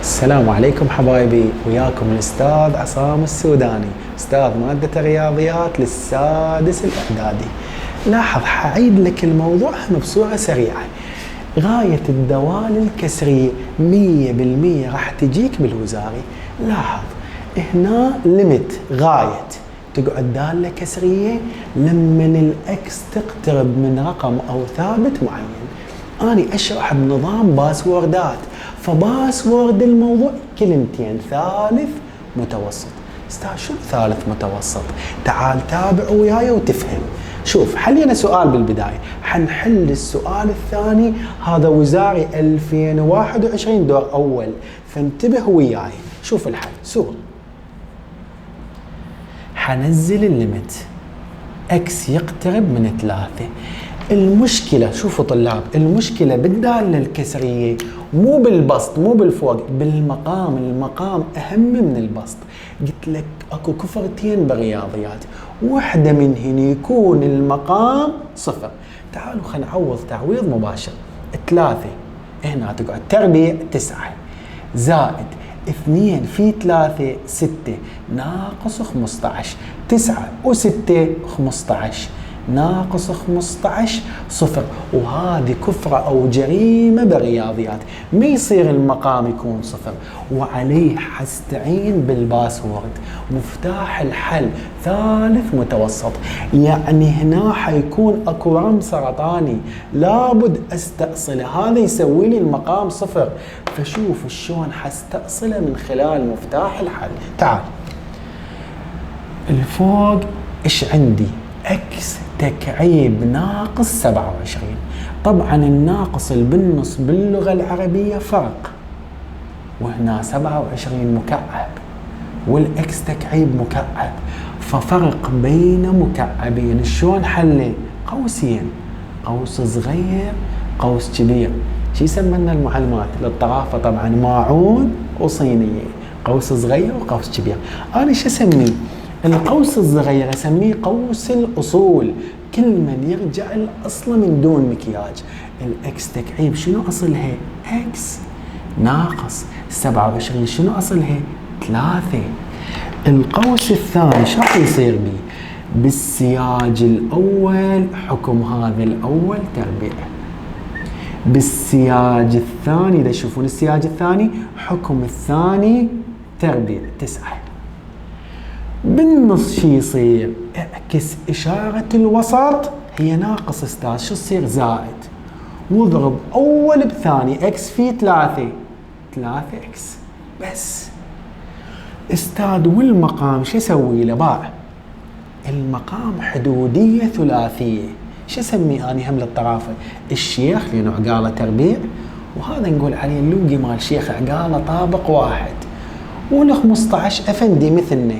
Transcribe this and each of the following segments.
السلام عليكم حبايبي، وياكم الأستاذ عصام السوداني، أستاذ مادة الرياضيات للسادس الإعدادي. لاحظ، حعيد لك الموضوع بصورة سريعة. غاية الدوال الكسرية 100% راح تجيك بالوزاري. لاحظ هنا ليميت غاية تقعد دالة كسرية لما الأكس تقترب من رقم أو ثابت معين. أنا أشرح بنظام باسوردات، فباسورد الموضوع كلمتين: ثالث متوسط. استاذ شو ثالث متوسط؟ تعال تابع وياي وتفهم. شوف، حلينا سؤال بالبداية، حنحل السؤال الثاني، هذا وزاري 2021 دور أول، فانتبه وياي. شوف الحل سهل. حنزل الليمت اكس يقترب من 3. المشكلة، شوفوا طلاب، المشكلة بالدالة الكسرية مو بالبسط، مو بالفوق، بالمقام. المقام أهم من البسط. قلت لك أكو كفرتين بالرياضيات، واحدة منهن يكون المقام 0. تعالوا خلينا نعوض تعويض مباشر. 3 هنا تقعد تربيع 9 زائد 2 في 3 6 ناقص 15. 9 و6 15 ناقص 15 0. وهذه كفرة أو جريمة بالرياضيات، ما يصير المقام يكون 0. وعليه حستعين بالباسورد، مفتاح الحل ثالث متوسط. يعني هنا حيكون اكو رمز سرطاني لابد استأصله، هذا يسوي لي المقام 0. فشوف شلون حستأصله من خلال مفتاح الحل. تعال الفوق ايش عندي؟ اكس تكعيب ناقص 27. طبعا الناقص اللي بالنص باللغة العربية فرق، وهنا 27 مكعب والاكس تكعيب مكعب، ففرق بين مكعبين. شلون حله؟ قوسين، قوس صغير قوس كبير. شو يسمى لنا المعلمات للطرافة؟ طبعا ماعون وصينية، قوس صغير وقوس كبير. انا شو اسميه؟ القوس الصغير اسميه قوس الاصول، كل من يرجع الاصل من دون مكياج. الاكس تكعيب شنو اصلها؟ اكس ناقص 27 شنو اصلها؟ 3. القوس الثاني شو راح يصير بيه؟ بالسياج الاول حكم هذا الاول تربيع، بالسياج الثاني، اذا تشوفون السياج الثاني حكم الثاني تربيع 9. بالنص شي يصير؟ اعكس اشارة الوسط، هي ناقص استاذ، شو تصير؟ زائد، واضرب اول بثاني، اكس في 3 اكس بس. استاذ والمقام شو اسوي له؟ باع المقام حدودية ثلاثية. شو اسميه اني هم للطرافة؟ الشيخ لانه عقاله تربيع، وهذا نقول عليه اللوقي مال شيخ عقاله طابق واحد، وال15 افندي مثلنا.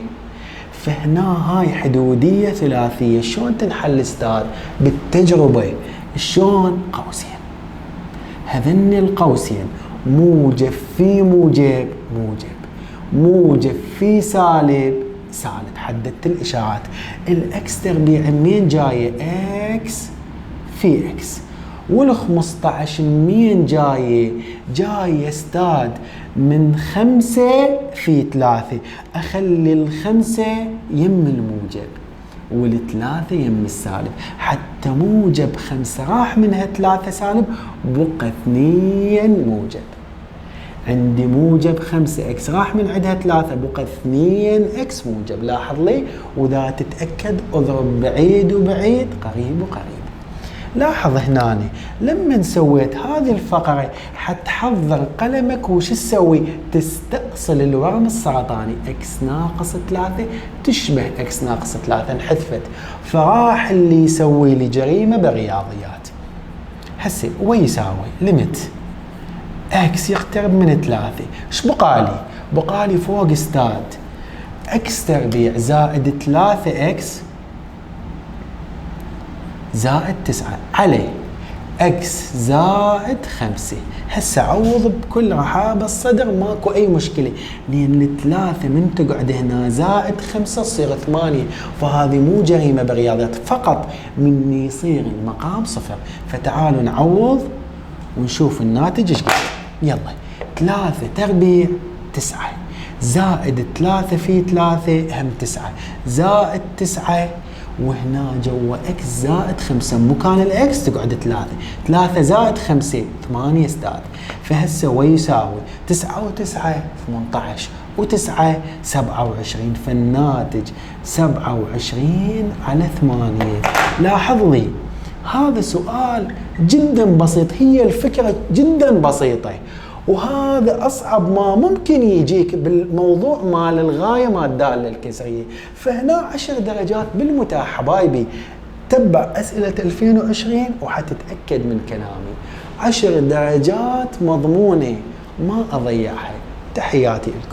فهنا هاي حدودية ثلاثية. شلون تنحل استاذ؟ بالتجربة. شلون؟ قوسين، هذن القوسين موجب في موجب موجب، موجب في سالب سالب. حددت الاشارات. الاكس تربيع منين جايه؟ اكس في اكس. وال15 منين جايه؟ جايه استاذ من 5 في 3. اخلي ال5 يم الموجب وال3 يم السالب، حتى موجب 5 راح منها 3 سالب، بقى 2 موجب. عندي موجب 5 اكس راح من عندها 3، بقى 2 اكس موجب. لاحظ لي، وذا تتأكد اضرب بعيد وبعيد قريب وقريب. لاحظ هنا لما سويت هذه الفقرة حتحضر قلمك وش تسوي؟ تستأصل الورم السرطاني. اكس ناقص 3 تشبه اكس ناقص 3، انحذفت، فراح اللي يسوي لي جريمة بالرياضيات. هسه ويساوي ليميت اكس يقترب من 3. ايش بقالي؟ بقالي فوق استاذ اكس تربيع زائد 3 اكس زائد 9 عليه اكس زائد 5. هسه عوض بكل رحابة الصدر، ماكو اي مشكلة، لان 3 من تقعد هنا زائد 5 تصير 8، فهذه مو جريمة بالرياضيات، فقط من يصير المقام 0. فتعالوا نعوض ونشوف الناتج ايش قال. يلا 3 تربيع 9 زائد 3 في 3 هم 9 زائد 9 وهنا جوا اكس زائد 5 مكان الاكس تقعد 3 زائد 5 8 استاذ. فهسه ويساوي 9 و9 18 و9 27 فالناتج 27 على 8. لاحظ لي هذا سؤال جدا بسيط، هي الفكرة جدا بسيطة، وهذا أصعب ما ممكن يجيك بالموضوع مال الغاية مال الدالة الكسرية. فهنا 10 درجات بالمتاح حبايبي. تبع أسئلة 2020 وحتتأكد من كلامي، 10 درجات مضمونة ما أضيعها. تحياتي لكم.